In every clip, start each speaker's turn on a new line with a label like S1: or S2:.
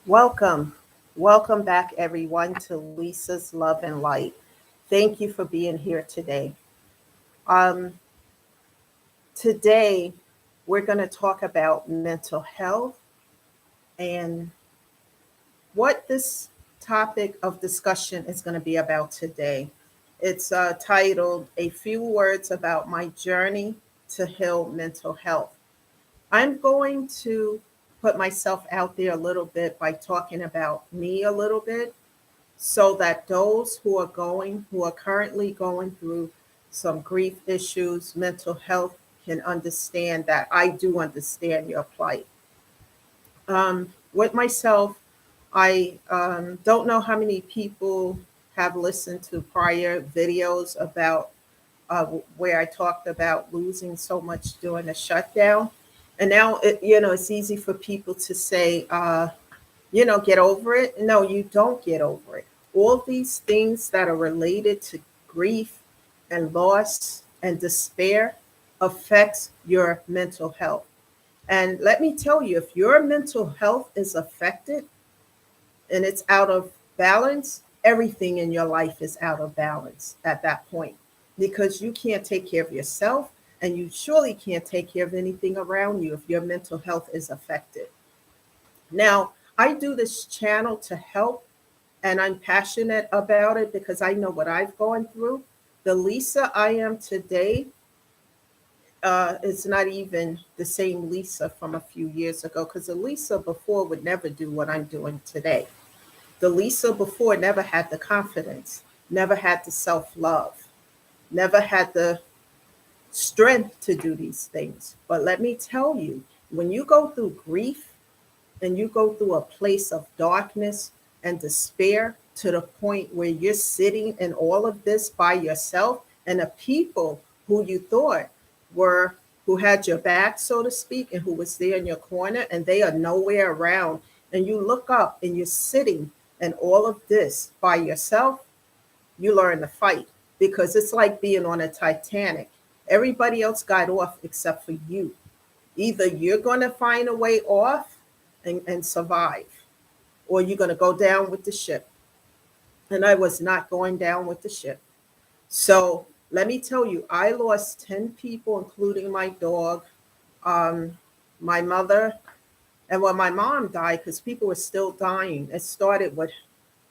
S1: Welcome. Welcome back, everyone, to Lisa's Love and Light. Thank you for being here today. Um, Today, we're going to talk about mental health and what this topic of discussion is going to be about today. It's titled A Few Words About My Journey to Heal Mental Health. I'm going to put myself out there a little bit by talking about me a little bit so that those who are currently going through some grief issues, mental health, can understand that I do understand your plight. With myself, I don't know how many people have listened to prior videos about where I talked about losing so much during the shutdown. And now, it's easy for people to say, get over it. No, you don't get over it. All these things that are related to grief and loss and despair affects your mental health. And let me tell you, if your mental health is affected and it's out of balance, everything in your life is out of balance at that point because you can't take care of yourself and you surely can't take care of anything around you if your mental health is affected. Now, I do this channel to help, and I'm passionate about it because I know what I've gone through. The Lisa I am today is not even the same Lisa from a few years ago because the Lisa before would never do what I'm doing today. The Lisa before never had the confidence, never had the self love, never had the strength to do these things. But let me tell you, when you go through grief, and you go through a place of darkness and despair to the point where you're sitting in all of this by yourself and the people who you thought were who had your back, so to speak, and who was there in your corner, and they are nowhere around, and you look up and you're sitting in all of this by yourself, you learn to fight because it's like being on a Titanic. Everybody else got off except for you. Either you're going to find a way off and survive, or you're going to go down with the ship. And I was not going down with the ship. So let me tell you, I lost 10 people, including my dog, um, my mother, and when my mom died, because people were still dying, it started with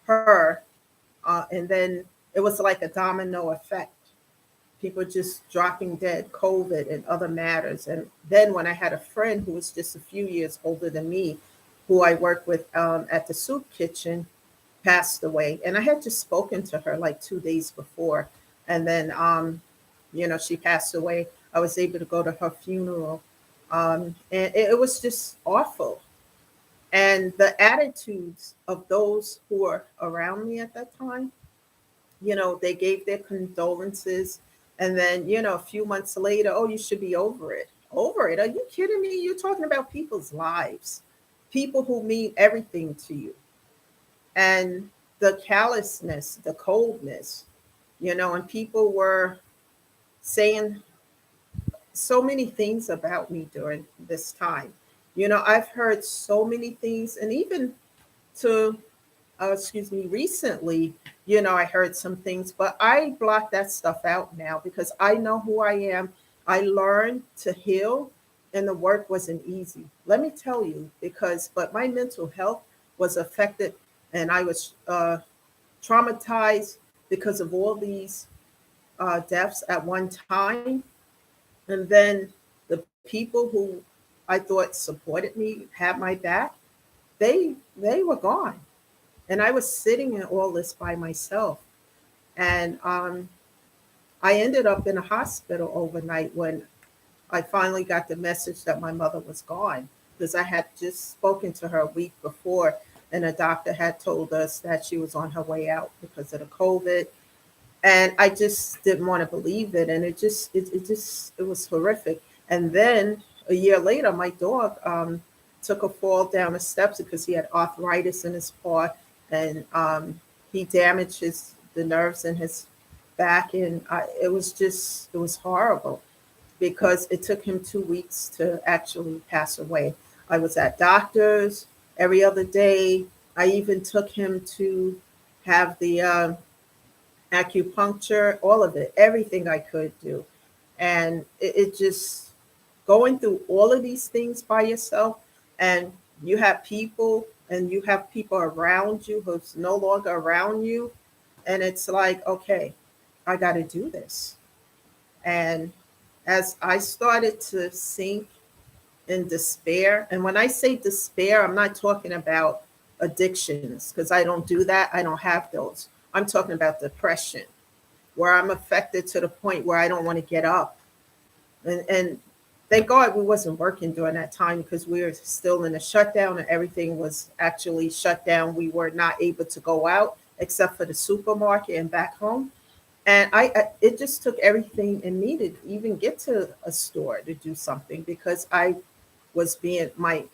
S1: her. And then it was like a domino effect. People just dropping dead, COVID and other matters. And then when I had a friend who was just a few years older than me, who I worked with at the soup kitchen, passed away. And I had just spoken to her like 2 days before. And then, she passed away. I was able to go to her funeral. And it was just awful. And the attitudes of those who were around me at that time, they gave their condolences. And then, a few months later, oh, you should be over it. Over it? Are you kidding me? You're talking about people's lives, people who mean everything to you. And the callousness, the coldness, and people were saying so many things about me during this time. I've heard so many things, and even to recently, I heard some things, but I block that stuff out now because I know who I am. I learned to heal, and the work wasn't easy. Let me tell you, but my mental health was affected, and I was traumatized because of all these deaths at one time. And then the people who I thought supported me, had my back, they were gone, and I was sitting in all this by myself. And I ended up in a hospital overnight when I finally got the message that my mother was gone because I had just spoken to her a week before, and a doctor had told us that she was on her way out because of the COVID. And I just didn't want to believe it, and it was horrific. And then a year later, my dog took a fall down the steps because he had arthritis in his paw, and he damaged the nerves in his back, and it was horrible because it took him 2 weeks to actually pass away. I was at doctors. every other day. I even took him to have the acupuncture, all of it, everything I could do. And it just going through all of these things by yourself, and you have people around you who's no longer around you. And it's like, okay, I got to do this. And as I started to sink in despair, and when I say despair, I'm not talking about addictions because I don't do that. I don't have those. I'm talking about depression, where I'm affected to the point where I don't want to get up. And thank God we wasn't working during that time because we were still in a shutdown and everything was actually shut down. We were not able to go out except for the supermarket and back home. And it just took everything in me to even get to a store to do something because I was being my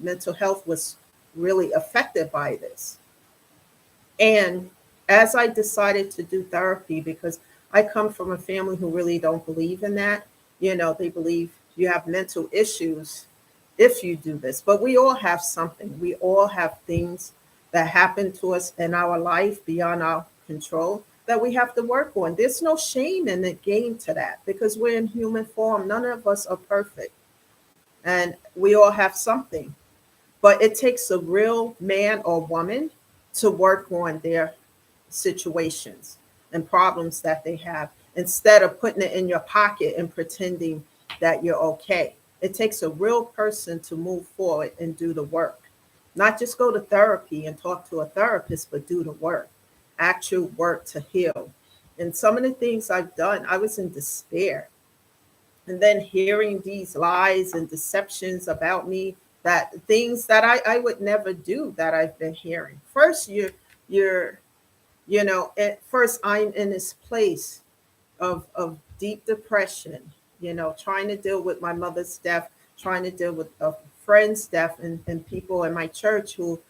S1: mental health was really affected by this. And as I decided to do therapy, because I come from a family who really don't believe in that, they believe you have mental issues if you do this. But we all have something. We all have things that happen to us in our life beyond our control that we have to work on. There's no shame in the game to that because we're in human form. None of us are perfect. And we all have something. But it takes a real man or woman to work on their situations and problems that they have instead of putting it in your pocket and pretending that you're okay. It takes a real person to move forward and do the work. Not just go to therapy and talk to a therapist, but do the work, actual work to heal. And some of the things I've done, I was in despair. And then hearing these lies and deceptions about me, that things that I would never do that I've been hearing. First, you're at first I'm in this place of deep depression, trying to deal with my mother's death, trying to deal with a friend's death and people in my church who,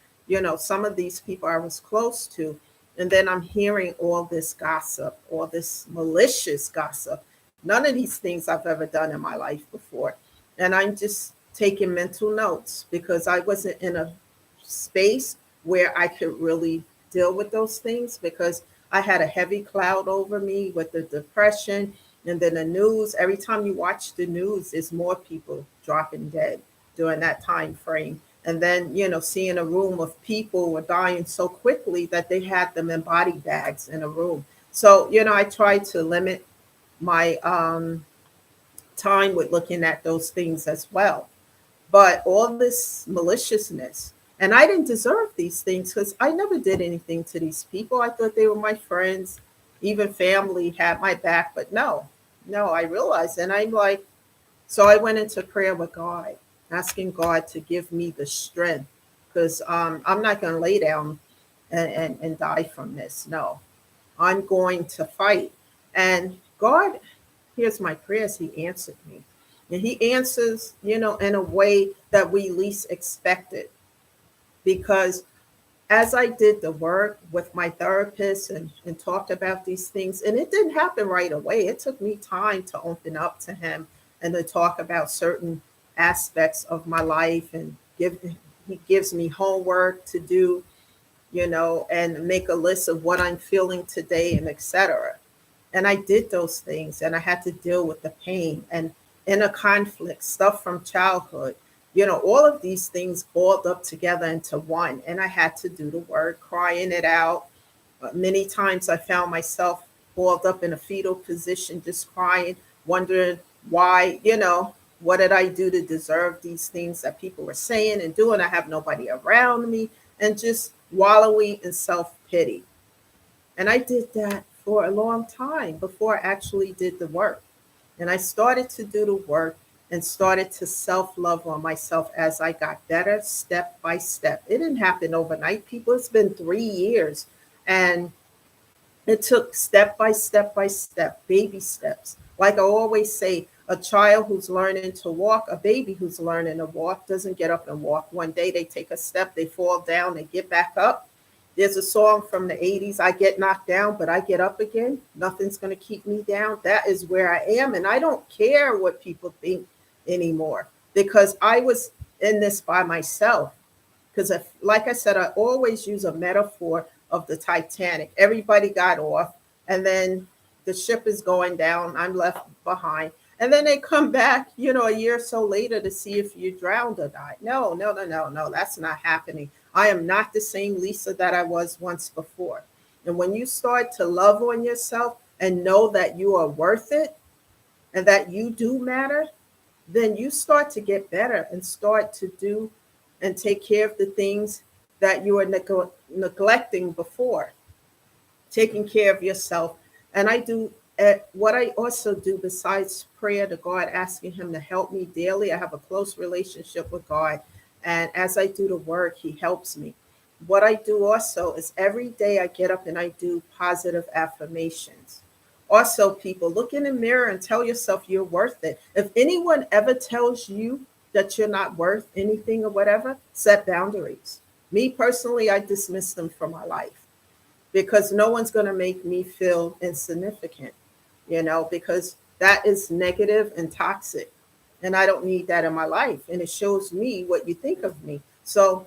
S1: some of these people I was close to. And then I'm hearing all this gossip, all this malicious gossip. None of these things I've ever done in my life before. And I'm just taking mental notes because I wasn't in a space where I could really deal with those things because I had a heavy cloud over me with the depression and then the news. Every time you watch the news, there's more people dropping dead during that time frame. And then, seeing a room of people were dying so quickly that they had them in body bags in a room. So, I tried to limit my time with looking at those things as well. But all this maliciousness, and I didn't deserve these things because I never did anything to these people. I thought they were my friends, even family had my back, but no, I realized. And I'm like, so I went into prayer with God, asking God to give me the strength because I'm not going to lay down and die from this. No, I'm going to fight. And God hears my prayers. He answered me. And he answers, in a way that we least expected. Because as I did the work with my therapist and talked about these things, and it didn't happen right away. It took me time to open up to him and to talk about certain aspects of my life and he gives me homework to do, and make a list of what I'm feeling today and etc. And I did those things and I had to deal with the pain and inner conflict, stuff from childhood. All of these things boiled up together into one. And I had to do the work, crying it out. Many times I found myself boiled up in a fetal position, just crying, wondering why, what did I do to deserve these things that people were saying and doing? I have nobody around me and just wallowing in self pity. And I did that for a long time before I actually did the work. And I started to do the work and started to self love on myself as I got better step by step. It didn't happen overnight, people. It's been 3 years. And it took step by step, baby steps. Like I always say, a child who's learning to walk, a baby who's learning to walk doesn't get up and walk. One day they take a step, they fall down, they get back up. There's a song from the 80s, I get knocked down, but I get up again. Nothing's going to keep me down. That is where I am. And I don't care what people think anymore because I was in this by myself. Because, like I said, I always use a metaphor of the Titanic. Everybody got off, and then the ship is going down. I'm left behind. And then they come back, a year or so later to see if you drowned or not. No, no, no, no, no, that's not happening. I am not the same Lisa that I was once before. And when you start to love on yourself and know that you are worth it and that you do matter, then you start to get better and start to do and take care of the things that you were neglecting before, taking care of yourself. And I do what I also do besides prayer to God, asking Him to help me daily. I have a close relationship with God. And as I do the work, He helps me. What I do also is every day I get up and I do positive affirmations. Also, people, look in the mirror and tell yourself you're worth it. If anyone ever tells you that you're not worth anything or whatever, set boundaries. Me personally, I dismiss them from my life because no one's going to make me feel insignificant, because that is negative and toxic. And I don't need that in my life. And it shows me what you think of me. So,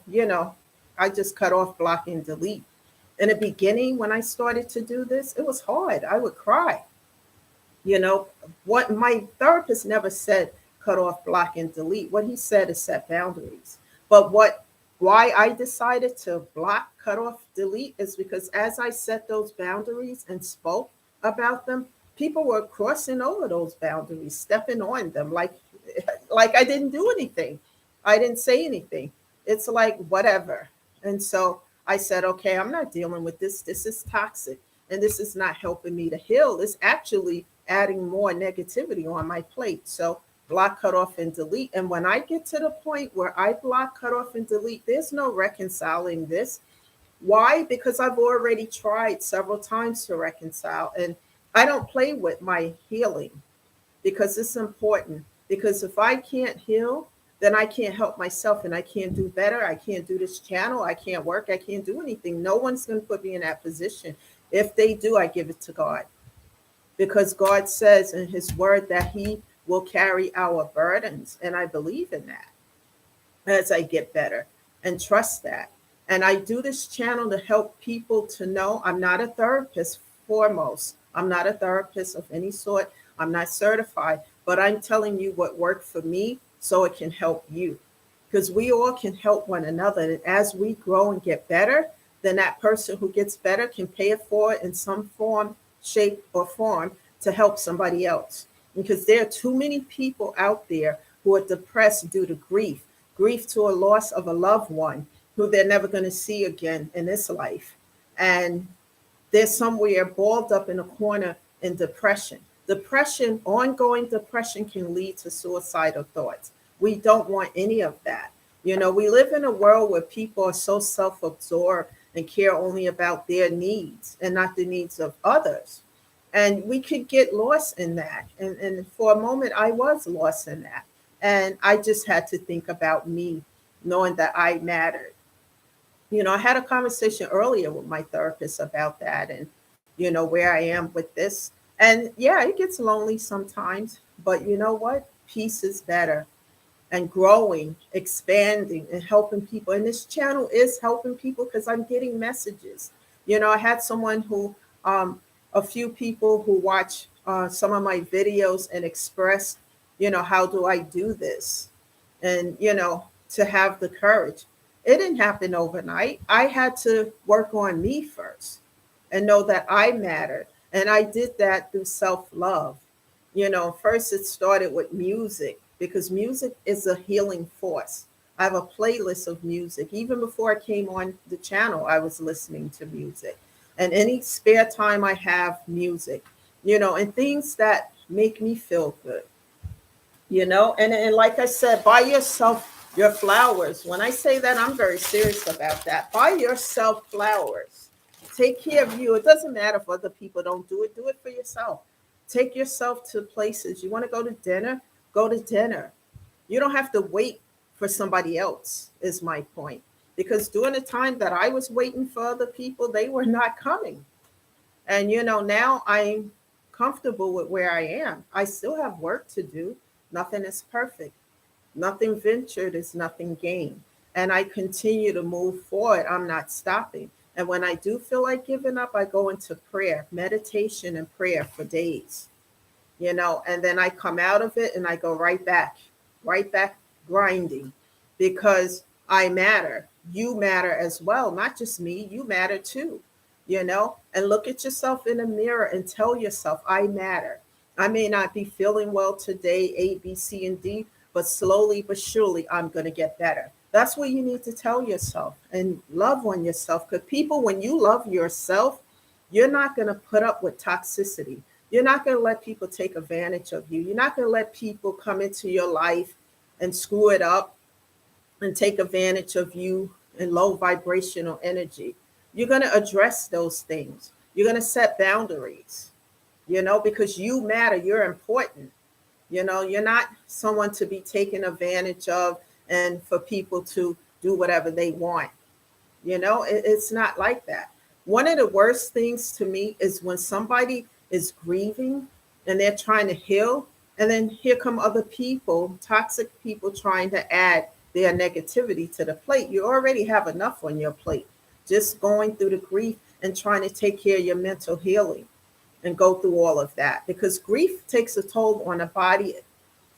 S1: I just cut off, block, and delete. In the beginning, when I started to do this, it was hard. I would cry. You know, what my therapist never said cut off, block, and delete. What he said is set boundaries. But why I decided to block, cut off, delete is because as I set those boundaries and spoke about them, people were crossing over those boundaries, stepping on them like I didn't do anything. I didn't say anything. It's like whatever. And so I said, okay, I'm not dealing with this. This is toxic and this is not helping me to heal. It's actually adding more negativity on my plate. So block, cut off, and delete. And when I get to the point where I block, cut off, and delete, there's no reconciling this. Why? Because I've already tried several times to reconcile. And I don't play with my healing because it's important. Because if I can't heal, then I can't help myself and I can't do better. I can't do this channel. I can't work. I can't do anything. No one's going to put me in that position. If they do, I give it to God. Because God says in His word that He will carry our burdens. And I believe in that as I get better and trust that. And I do this channel to help people to know I'm not a therapist foremost. I'm not a therapist of any sort. I'm not certified, but I'm telling you what worked for me so it can help you. Because we all can help one another. And as we grow and get better, then that person who gets better can pay it forward in some form, shape, or form to help somebody else. Because there are too many people out there who are depressed due to grief to a loss of a loved one who they're never going to see again in this life. And they're somewhere balled up in a corner in depression. Depression, ongoing depression can lead to suicidal thoughts. We don't want any of that. You know, we live in a world where people are so self-absorbed and care only about their needs and not the needs of others. And we could get lost in that. And for a moment, I was lost in that. And I just had to think about me, knowing that I mattered. You know, I had a conversation earlier with my therapist about that and, where I am with this. And yeah, it gets lonely sometimes, but you know what? Peace is better and growing, expanding, and helping people. And this channel is helping people because I'm getting messages. I had someone who, a few people who watch some of my videos and express, how do I do this? And, to have the courage. It didn't happen overnight. I had to work on me first and know that I mattered. And I did that through self-love. First it started with music because music is a healing force. I have a playlist of music. Even before I came on the channel, I was listening to music. And any spare time I have music, and things that make me feel good, and like I said, buy yourself your flowers. When I say that, I'm very serious about that. Buy yourself flowers. Take care of you. It doesn't matter if other people don't do it. Do it for yourself. Take yourself to places. You want to go to dinner? Go to dinner. You don't have to wait for somebody else, is my point. Because during the time that I was waiting for other people, they were not coming. And, now I'm comfortable with where I am. I still have work to do. Nothing is perfect. Nothing ventured is nothing gained. and I continue to move forward. I'm not stopping. And when I do feel like giving up, I go into prayer, meditation, and prayer for days, and then I come out of it and I go right back grinding, because I matter. You matter as well, not just me, you matter too, and look at yourself in the mirror and tell yourself, I matter. I may not be feeling well today, A, B, C, and D, but slowly but surely I'm going to get better. That's what you need to tell yourself, and love on yourself. Because people, when you love yourself, you're not going to put up with toxicity. You're not going to let people take advantage of you. You're not going to let people come into your life and screw it up and take advantage of you in low vibrational energy. You're going to address those things. You're going to set boundaries, because you matter. You're important. You're not someone to be taken advantage of and for people to do whatever they want. It's not like that. One of the worst things to me is when somebody is grieving and they're trying to heal, and then here come other people, toxic people, trying to add their negativity to the plate. You already have enough on your plate, just going through the grief and trying to take care of your mental healing and go through all of that, because grief takes a toll on the body,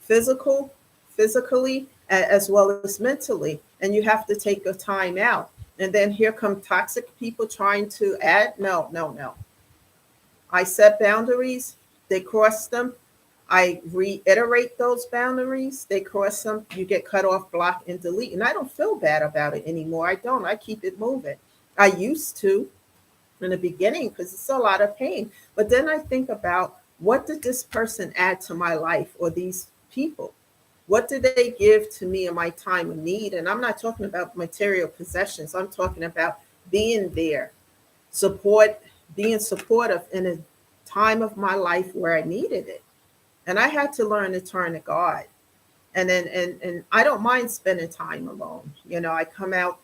S1: physical physically, as well as mentally, and you have to take a time out. And then here come toxic people trying to add. No, no, no. I set boundaries, they cross them. I reiterate those boundaries, they cross them. You get cut off, block, and delete. And I don't feel bad about it anymore. I don't. I keep it moving. I used to in the beginning because it's a lot of pain. But then I think about, what did this person add to my life, or these people? What did they give to me in my time of need? And I'm not talking about material possessions. I'm talking about being there, support, being supportive in a time of my life where I needed it. And I had to learn to turn to God. And I don't mind spending time alone. I come out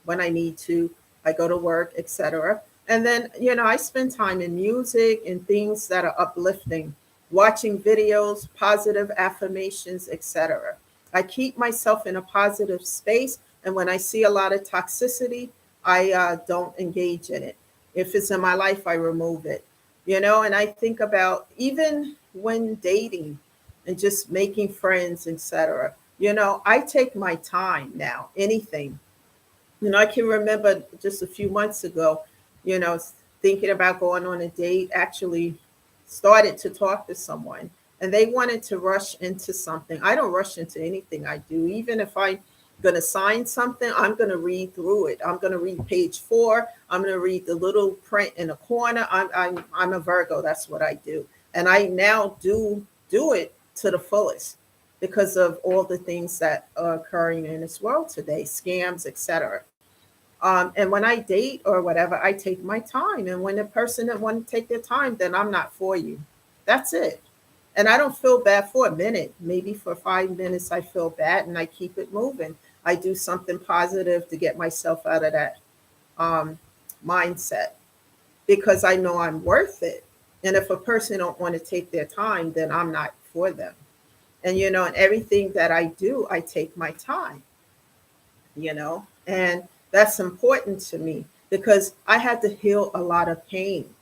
S1: when I need to, I go to work, etc. And then, I spend time in music and things that are uplifting, watching videos, positive affirmations, etc. I keep myself in a positive space. And when I see a lot of toxicity, I don't engage in it. If it's in my life, I remove it. And I think about, even when dating and just making friends, etc. I take my time now. Anything. I can remember just a few months ago, you know, thinking about going on a date, actually started to talk to someone and they wanted to rush into something. I don't rush into anything I do. Even if I'm going to sign something, I'm going to read through it. I'm going to read page 4. I'm going to read the little print in the corner. I'm a Virgo. That's what I do. And I now do it to the fullest because of all the things that are occurring in this world today, scams, etc. And when I date or whatever, I take my time. And when the person that want to take their time, then I'm not for you. That's it. And I don't feel bad for a minute. Maybe for 5 minutes, I feel bad and I keep it moving. I do something positive to get myself out of that mindset because I know I'm worth it. And if a person don't want to take their time, then I'm not for them. And, and everything that I do, I take my time, and that's important to me because I had to heal a lot of pain.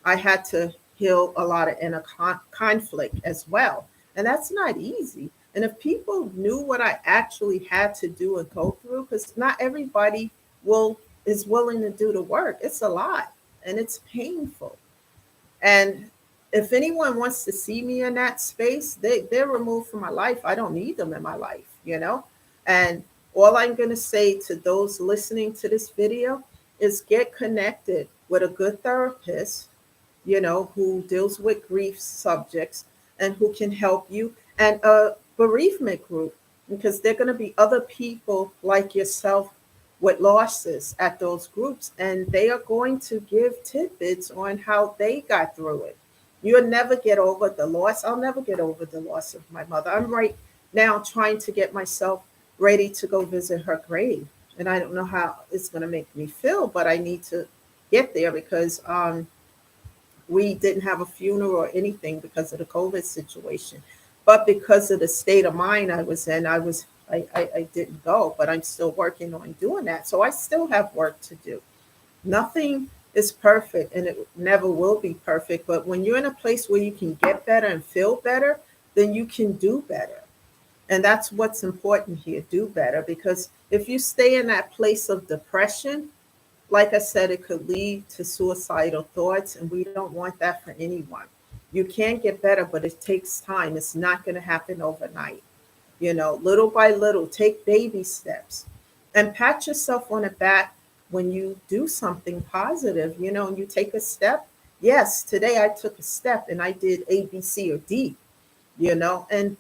S1: I had to heal a lot of inner conflict as well. And that's not easy. And if people knew what I actually had to do and go through, because not everybody is willing to do the work. It's a lot and it's painful. And if anyone wants to see me in that space, they're removed from my life. I don't need them in my life. And all I'm going to say to those listening to this video is get connected with a good therapist, who deals with grief subjects and who can help you, and a bereavement group, because there are going to be other people like yourself with losses at those groups, and they are going to give tidbits on how they got through it. You'll never get over the loss. I'll never get over the loss of my mother. I'm right now trying to get myself ready to go visit her grave. And I don't know how it's going to make me feel, but I need to get there because we didn't have a funeral or anything because of the COVID situation. But because of the state of mind I was in, I was I didn't go, but I'm still working on doing that. So I still have work to do. Nothing is perfect and it never will be perfect. But when you're in a place where you can get better and feel better, then you can do better. And that's what's important here, do better. Because if you stay in that place of depression, like I said, it could lead to suicidal thoughts, and we don't want that for anyone. You can get better, but it takes time. It's not going to happen overnight. Little by little, take baby steps and pat yourself on the back when you do something positive, and you take a step. Yes, today I took a step and I did A, B, C, or D, and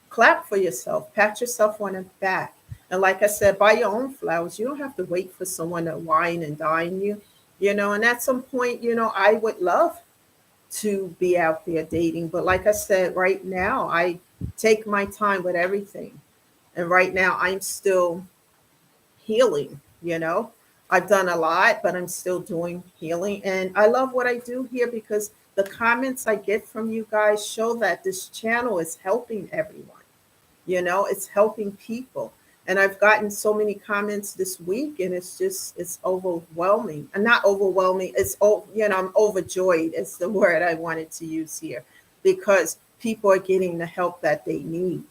S1: clap for yourself, pat yourself on the back. And like I said, buy your own flowers. You don't have to wait for someone to wine and dine you, and at some point, I would love to be out there dating. But like I said, right now, I take my time with everything. And right now, I'm still healing, I've done a lot, but I'm still doing healing. And I love what I do here because the comments I get from you guys show that this channel is helping everyone. It's helping people. And I've gotten so many comments this week, and it's overwhelming. And not overwhelming, I'm overjoyed. It's the word I wanted to use here, because people are getting the help that they need.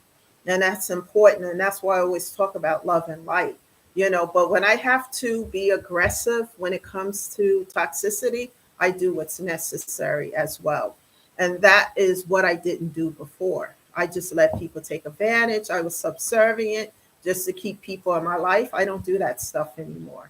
S1: And that's important. And that's why I always talk about love and light. But when I have to be aggressive when it comes to toxicity, I do what's necessary as well. And that is what I didn't do before. I just let people take advantage. I was subservient just to keep people in my life. I don't do that stuff anymore,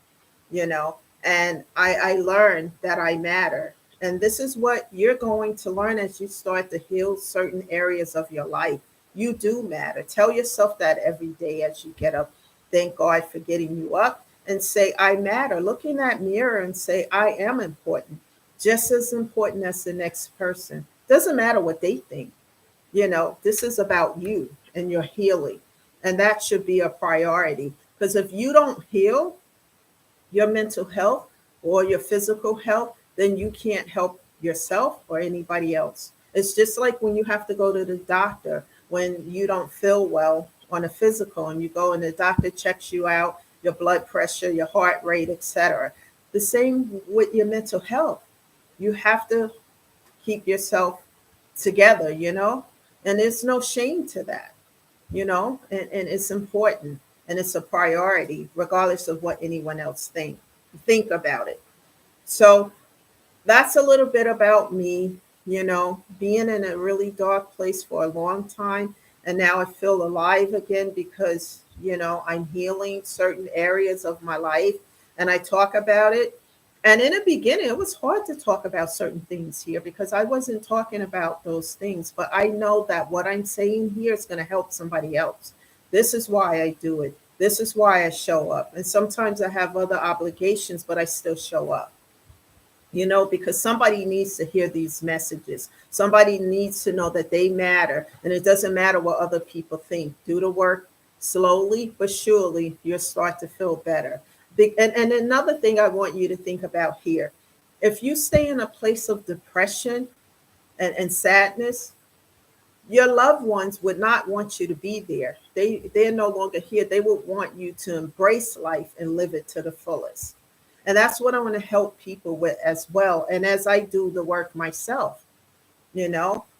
S1: you know. And I learned that I matter. And this is what you're going to learn as you start to heal certain areas of your life. You do matter. Tell yourself that every day as you get up. Thank God for getting you up, and say, I matter. Look in that mirror and say, I am important, just as important as the next person. Doesn't matter what they think. This is about you and your healing. And that should be a priority. Because if you don't heal your mental health or your physical health, then you can't help yourself or anybody else. It's just like when you have to go to the doctor when you don't feel well on a physical, and you go and the doctor checks you out, your blood pressure, your heart rate, etc. The same with your mental health. You have to keep yourself together, and there's no shame to that, and it's important, and it's a priority regardless of what anyone else think about it. So that's a little bit about me, being in a really dark place for a long time. And now I feel alive again because, I'm healing certain areas of my life, and I talk about it. And in the beginning, it was hard to talk about certain things here because I wasn't talking about those things. But I know that what I'm saying here is going to help somebody else. This is why I do it. This is why I show up. And sometimes I have other obligations, but I still show up. Because somebody needs to hear these messages. Somebody needs to know that they matter. And it doesn't matter what other people think. Do the work slowly, but surely you'll start to feel better. And another thing I want you to think about here, if you stay in a place of depression and sadness, your loved ones would not want you to be there. They're no longer here. They would want you to embrace life and live it to the fullest. And that's what I want to help people with as well. And as I do the work myself,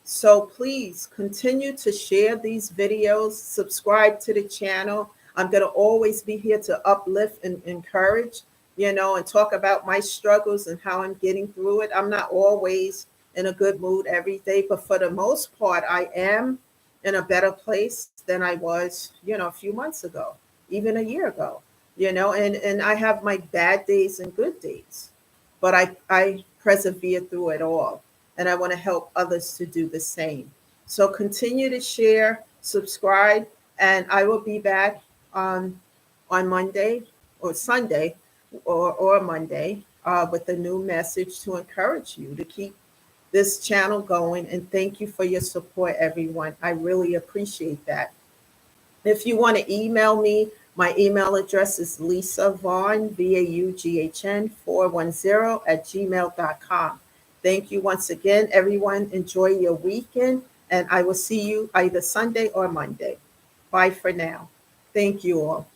S1: So please continue to share these videos, subscribe to the channel. I'm going to always be here to uplift and encourage, and talk about my struggles and how I'm getting through it. I'm not always in a good mood every day, but for the most part, I am in a better place than I was, a few months ago, even a year ago. And I have my bad days and good days, but I persevere through it all. And I want to help others to do the same. So continue to share, subscribe, and I will be back on Monday or Sunday or Monday with a new message to encourage you to keep this channel going. And thank you for your support, everyone. I really appreciate that. If you want to email me, my email address is Lisa Vaughn, VAUGHN 410 at gmail.com. Thank you once again, everyone. Enjoy your weekend, and I will see you either Sunday or Monday. Bye for now. Thank you all.